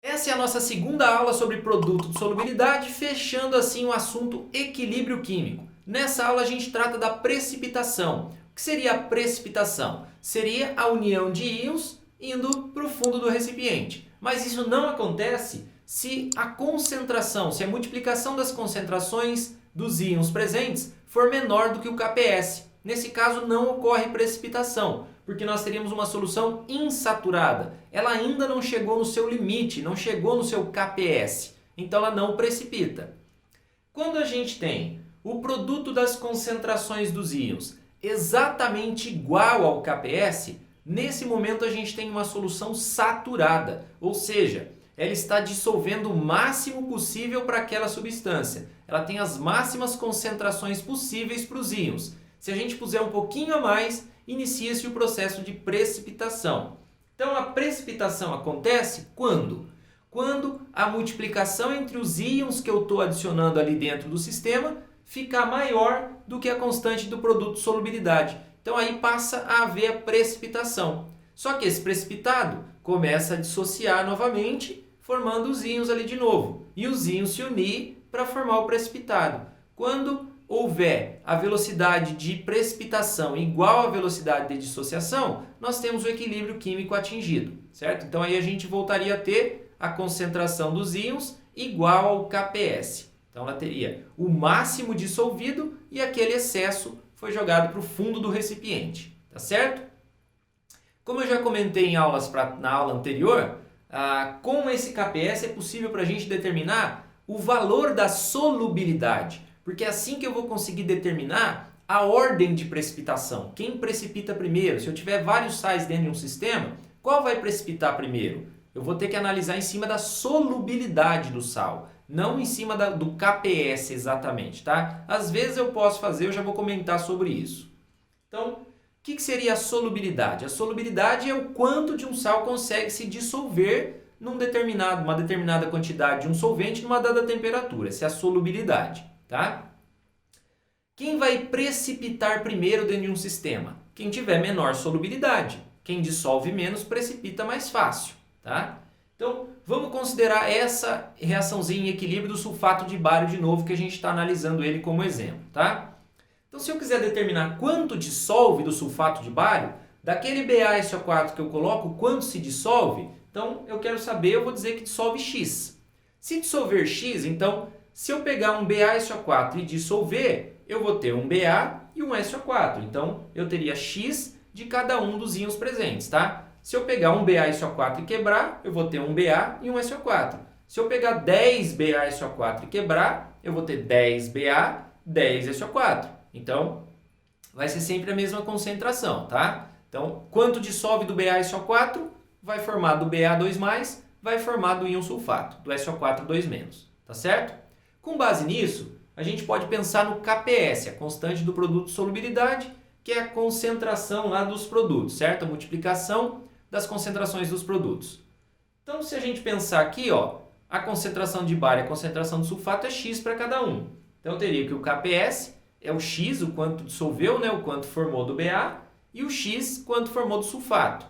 Essa é a nossa segunda aula sobre produto de solubilidade, fechando assim o assunto equilíbrio químico. Nessa aula a gente trata da precipitação. O que seria a precipitação? Seria a união de íons indo para o fundo do recipiente. Mas isso não acontece se a concentração, se a multiplicação das concentrações dos íons presentes for menor do que o Kps. Nesse caso não ocorre precipitação, porque nós teríamos uma solução insaturada. Ela ainda não chegou no seu limite, não chegou no seu Kps, então ela não precipita. Quando a gente tem o produto das concentrações dos íons exatamente igual ao Kps, nesse momento a gente tem uma solução saturada, ou seja, ela está dissolvendo o máximo possível para aquela substância. Ela tem as máximas concentrações possíveis para os íons. Se a gente puser um pouquinho a mais, inicia-se o processo de precipitação. Então a precipitação acontece quando? Quando a multiplicação entre os íons que eu estou adicionando ali dentro do sistema ficar maior do que a constante do produto de solubilidade. Então aí passa a haver a precipitação. Só que esse precipitado começa a dissociar novamente, formando os íons ali de novo. E os íons se unir para formar o precipitado. Quando houver a velocidade de precipitação igual à velocidade de dissociação, nós temos o equilíbrio químico atingido, certo? Então aí a gente voltaria a ter a concentração dos íons igual ao Kps. Então ela teria o máximo dissolvido e aquele excesso foi jogado para o fundo do recipiente, tá certo? Como eu já comentei na aula anterior, com esse Kps é possível para a gente determinar o valor da solubilidade, porque é assim que eu vou conseguir determinar a ordem de precipitação. Quem precipita primeiro? Se eu tiver vários sais dentro de um sistema, qual vai precipitar primeiro? Eu vou ter que analisar em cima da solubilidade do sal, não em cima do Kps exatamente, tá? Às vezes eu posso fazer, eu já vou comentar sobre isso. Então, o que seria a solubilidade? A solubilidade é o quanto de um sal consegue se dissolver uma determinada quantidade de um solvente numa dada temperatura. Essa é a solubilidade, tá? Quem vai precipitar primeiro dentro de um sistema? Quem tiver menor solubilidade. Quem dissolve menos precipita mais fácil, tá? Então, vamos considerar essa reaçãozinha em equilíbrio do sulfato de bário de novo, que a gente está analisando ele como exemplo, tá? Então, se eu quiser determinar quanto dissolve do sulfato de bário, daquele BaSO4 que eu coloco, quanto se dissolve, então eu quero saber, eu vou dizer que dissolve X. Se dissolver X, então, se eu pegar um BaSO4 e dissolver, eu vou ter um Ba e um SO4. Então, eu teria X de cada um dos íons presentes, tá? Se eu pegar um BaSO4 e quebrar, eu vou ter um Ba e um SO4. Se eu pegar 10 BaSO4 e quebrar, eu vou ter 10 Ba, 10 SO4. Então, vai ser sempre a mesma concentração, tá? Então, quanto dissolve do BaSO4, vai formar do Ba2+, vai formar do íon sulfato, do SO4 2-, tá certo? Com base nisso, a gente pode pensar no Kps, a constante do produto de solubilidade, que é a concentração lá dos produtos, certo? A multiplicação das concentrações dos produtos. Então, se a gente pensar aqui, ó, a concentração de bário e a concentração de sulfato é X para cada um. Então, eu teria que o Kps é o X, o quanto dissolveu, né, o quanto formou do Ba, e o X, quanto formou do sulfato.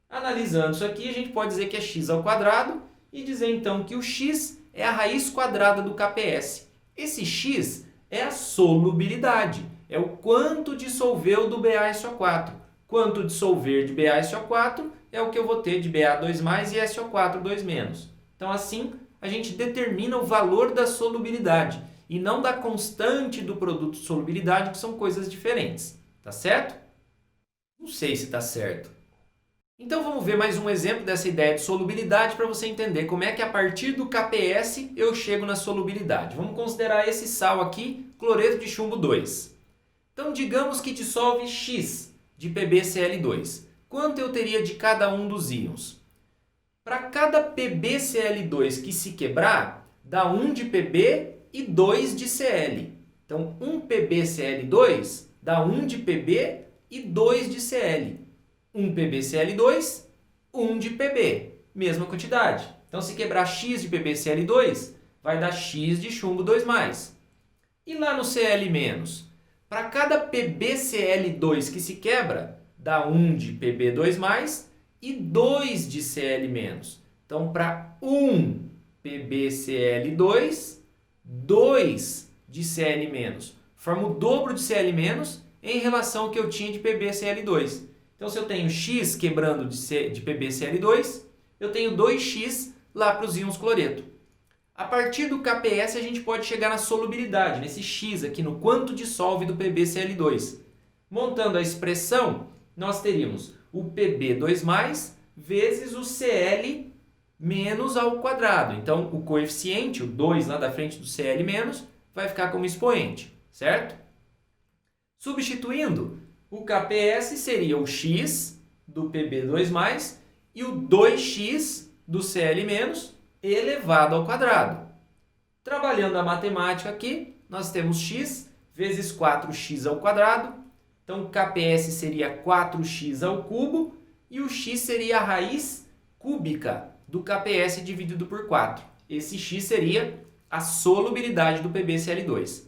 Analisando isso aqui, a gente pode dizer que é X ao quadrado e dizer então que o X é a raiz quadrada do Kps. Esse X é a solubilidade, é o quanto dissolveu do BaSO4. Quanto dissolver de BaSO4 é o que eu vou ter de Ba2+ e SO4 2-. Então assim, a gente determina o valor da solubilidade e não da constante do produto de solubilidade, que são coisas diferentes. Tá certo? Não sei se está certo. Então vamos ver mais um exemplo dessa ideia de solubilidade para você entender como é que a partir do Kps eu chego na solubilidade. Vamos considerar esse sal aqui, cloreto de chumbo 2. Então digamos que dissolve X de PbCl2. Quanto eu teria de cada um dos íons? Para cada PbCl2 que se quebrar, dá 1 de Pb e 2 de Cl. Então 1 PbCl2 dá 1 de Pb e 2 de Cl. 1 PbCl2, 1 de Pb, mesma quantidade. Então, se quebrar X de PbCl2, vai dar X de chumbo 2+. E lá no Cl-, para cada PbCl2 que se quebra, dá 1 de Pb2+, e 2 de Cl-. Então, para 1 PbCl2, 2 de Cl-, forma o dobro de Cl- em relação ao que eu tinha de PbCl2. Então, se eu tenho X quebrando de PbCl2, eu tenho 2x lá para os íons cloreto. A partir do KPS, a gente pode chegar na solubilidade, nesse X aqui, no quanto dissolve do PbCl2. Montando a expressão, nós teríamos o Pb2+, vezes o Cl- ao quadrado. Então, o coeficiente, o 2 lá da frente do Cl-, vai ficar como expoente, certo? Substituindo, o KPS seria o X do Pb2+, e o 2x do Cl- elevado ao quadrado. Trabalhando a matemática aqui, nós temos x vezes 4x ao quadrado. Então, o KPS seria 4x ao cubo e o x seria a raiz cúbica do KPS dividido por 4. Esse x seria a solubilidade do PbCl2.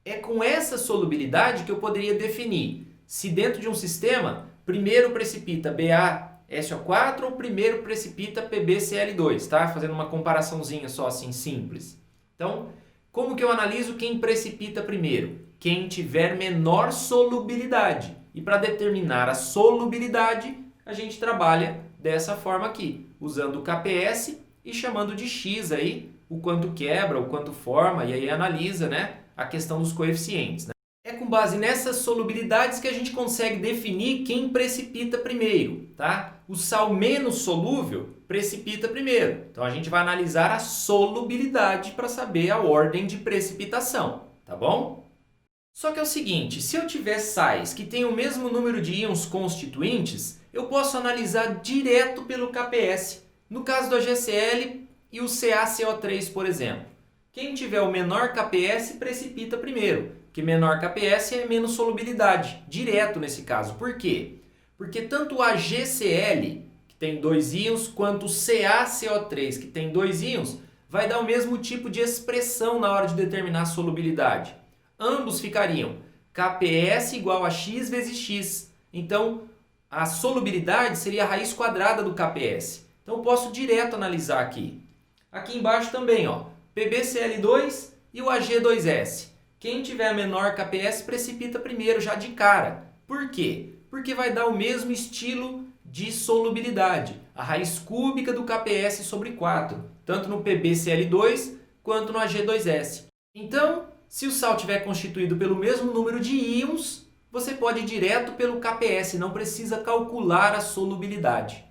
É com essa solubilidade que eu poderia definir se dentro de um sistema primeiro precipita BaSO4 ou primeiro precipita PbCl2, tá? Fazendo uma comparaçãozinha só assim simples. Então, como que eu analiso quem precipita primeiro? Quem tiver menor solubilidade. E para determinar a solubilidade, a gente trabalha dessa forma aqui, usando o KPS e chamando de X aí, o quanto quebra, o quanto forma, e aí analisa, né, a questão dos coeficientes, né? É com base nessas solubilidades que a gente consegue definir quem precipita primeiro, tá? O sal menos solúvel precipita primeiro. Então a gente vai analisar a solubilidade para saber a ordem de precipitação, tá bom? Só que é o seguinte, se eu tiver sais que têm o mesmo número de íons constituintes, eu posso analisar direto pelo KPS. No caso do HCl e o CaCO3, por exemplo. Quem tiver o menor KPS precipita primeiro, porque menor KPS é menos solubilidade, direto nesse caso. Por quê? Porque tanto o HCl, que tem 2 íons, quanto o CaCO3, que tem 2 íons, vai dar o mesmo tipo de expressão na hora de determinar a solubilidade. Ambos ficariam KPS igual a x vezes x. Então, a solubilidade seria a raiz quadrada do KPS. Então, eu posso direto analisar aqui. Aqui embaixo também, ó, PbCl2 e o Ag2S. Quem tiver menor KPS precipita primeiro, já de cara. Por quê? Porque vai dar o mesmo estilo de solubilidade. A raiz cúbica do KPS sobre 4. Tanto no PbCl2 quanto no Ag2S. Então, se o sal tiver constituído pelo mesmo número de íons, você pode ir direto pelo KPS, não precisa calcular a solubilidade.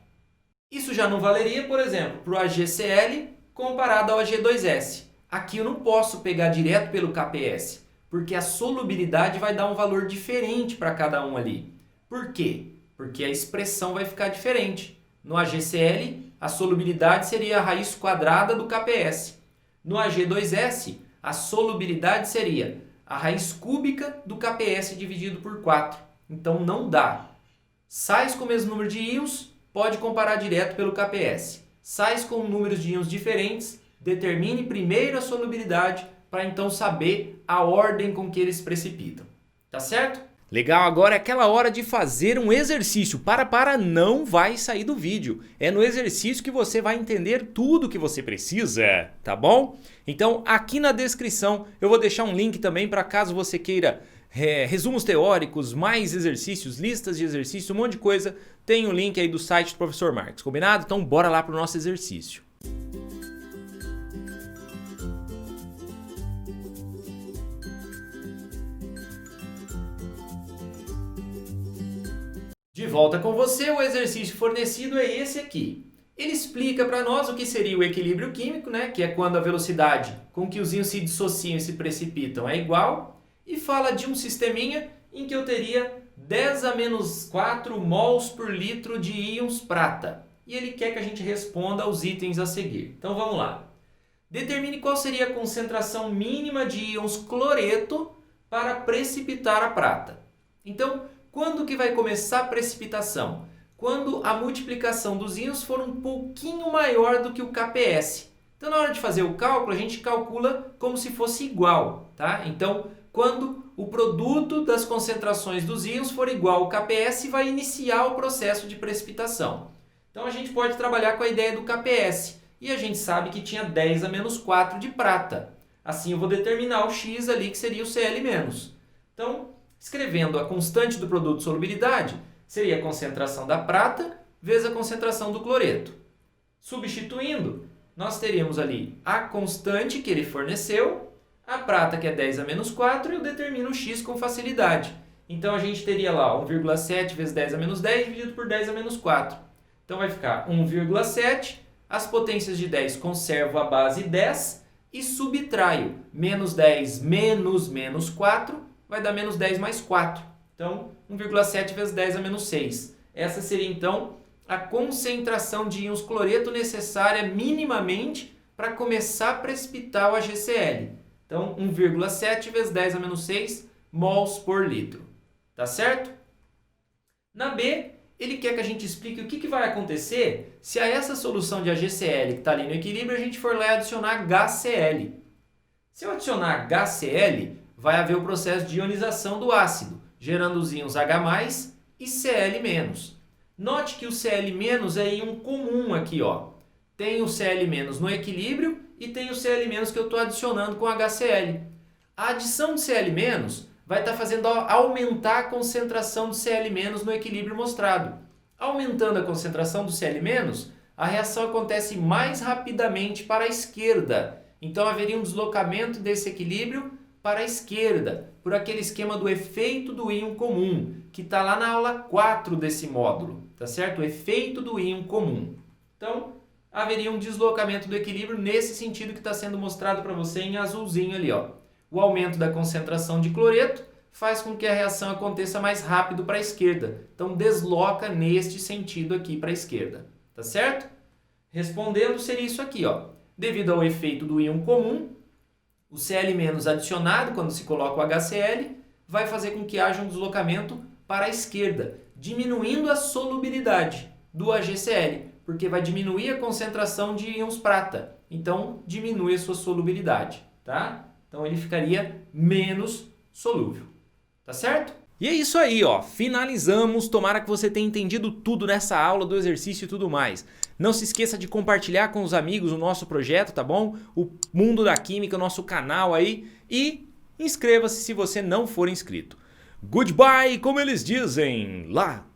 Isso já não valeria, por exemplo, para o HCl comparado ao Ag2S. Aqui eu não posso pegar direto pelo KPS, porque a solubilidade vai dar um valor diferente para cada um ali. Por quê? Porque a expressão vai ficar diferente. No HCl, a solubilidade seria a raiz quadrada do KPS. No Ag2S, a solubilidade seria a raiz cúbica do KPS dividido por 4. Então não dá. Sais com o mesmo número de íons, pode comparar direto pelo KPS. Sais com números de íons diferentes, determine primeiro a solubilidade para então saber a ordem com que eles precipitam. Tá certo? Legal, agora é aquela hora de fazer um exercício. Não vai sair do vídeo. É no exercício que você vai entender tudo que você precisa, tá bom? Então aqui na descrição eu vou deixar um link também para caso você queira resumos teóricos, mais exercícios, listas de exercícios, um monte de coisa. Tem o link aí do site do Professor Marcos, combinado? Então bora lá pro nosso exercício. De volta com você, o exercício fornecido é esse aqui. Ele explica para nós o que seria o equilíbrio químico, né? Que é quando a velocidade com que os íons se dissociam e se precipitam é igual, e fala de um sisteminha em que eu teria 10 a menos 4 mols por litro de íons prata. E ele quer que a gente responda aos itens a seguir. Então vamos lá. Determine qual seria a concentração mínima de íons cloreto para precipitar a prata. Então, quando que vai começar a precipitação? Quando a multiplicação dos íons for um pouquinho maior do que o KPS. Então, na hora de fazer o cálculo, a gente calcula como se fosse igual, tá? Então, quando o produto das concentrações dos íons for igual ao KPS, vai iniciar o processo de precipitação. Então a gente pode trabalhar com a ideia do KPS. E a gente sabe que tinha 10 a menos 4 de prata. Assim eu vou determinar o X ali, que seria o Cl-. Então, escrevendo a constante do produto de solubilidade, seria a concentração da prata vezes a concentração do cloreto. Substituindo, nós teríamos ali a constante que ele forneceu, a prata que é 10 a menos 4 e eu determino o X com facilidade. Então a gente teria lá 1,7 vezes 10 a menos 10 dividido por 10 a menos 4. Então vai ficar 1,7, as potências de 10 conservo a base 10 e subtraio. Menos 10 menos menos 4 vai dar menos 10 mais 4. Então 1,7 vezes 10 a menos 6. Essa seria então a concentração de íons cloreto necessária minimamente para começar a precipitar o AgCl. Então 1,7 vezes 10 a menos 6 mols por litro. Tá certo? Na B, ele quer que a gente explique o que vai acontecer se a essa solução de AgCl que está ali no equilíbrio a gente for lá e adicionar HCl. Se eu adicionar HCl, vai haver o processo de ionização do ácido, gerando os íons H+, e Cl-. Note que o Cl- é íon comum aqui, ó. Tem o Cl- no equilíbrio e tem o Cl- que eu estou adicionando com HCl. A adição de Cl- vai estar fazendo aumentar a concentração de Cl- no equilíbrio mostrado. Aumentando a concentração do Cl-, a reação acontece mais rapidamente para a esquerda. Então haveria um deslocamento desse equilíbrio para a esquerda, por aquele esquema do efeito do íon comum, que está lá na aula 4 desse módulo, tá certo? O efeito do íon comum. Então, haveria um deslocamento do equilíbrio nesse sentido que está sendo mostrado para você em azulzinho ali, ó. O aumento da concentração de cloreto faz com que a reação aconteça mais rápido para a esquerda. Então, desloca neste sentido aqui para a esquerda, tá certo? Respondendo, seria isso aqui, ó. Devido ao efeito do íon comum, o Cl- adicionado, quando se coloca o HCl, vai fazer com que haja um deslocamento para a esquerda, diminuindo a solubilidade do AgCl, porque vai diminuir a concentração de íons prata. Então, diminui a sua solubilidade, tá? Então, ele ficaria menos solúvel, tá certo? E é isso aí, ó. Finalizamos. Tomara que você tenha entendido tudo nessa aula do exercício e tudo mais. Não se esqueça de compartilhar com os amigos o nosso projeto, tá bom? O Mundo da Química, o nosso canal aí. E inscreva-se se você não for inscrito. Goodbye, como eles dizem lá.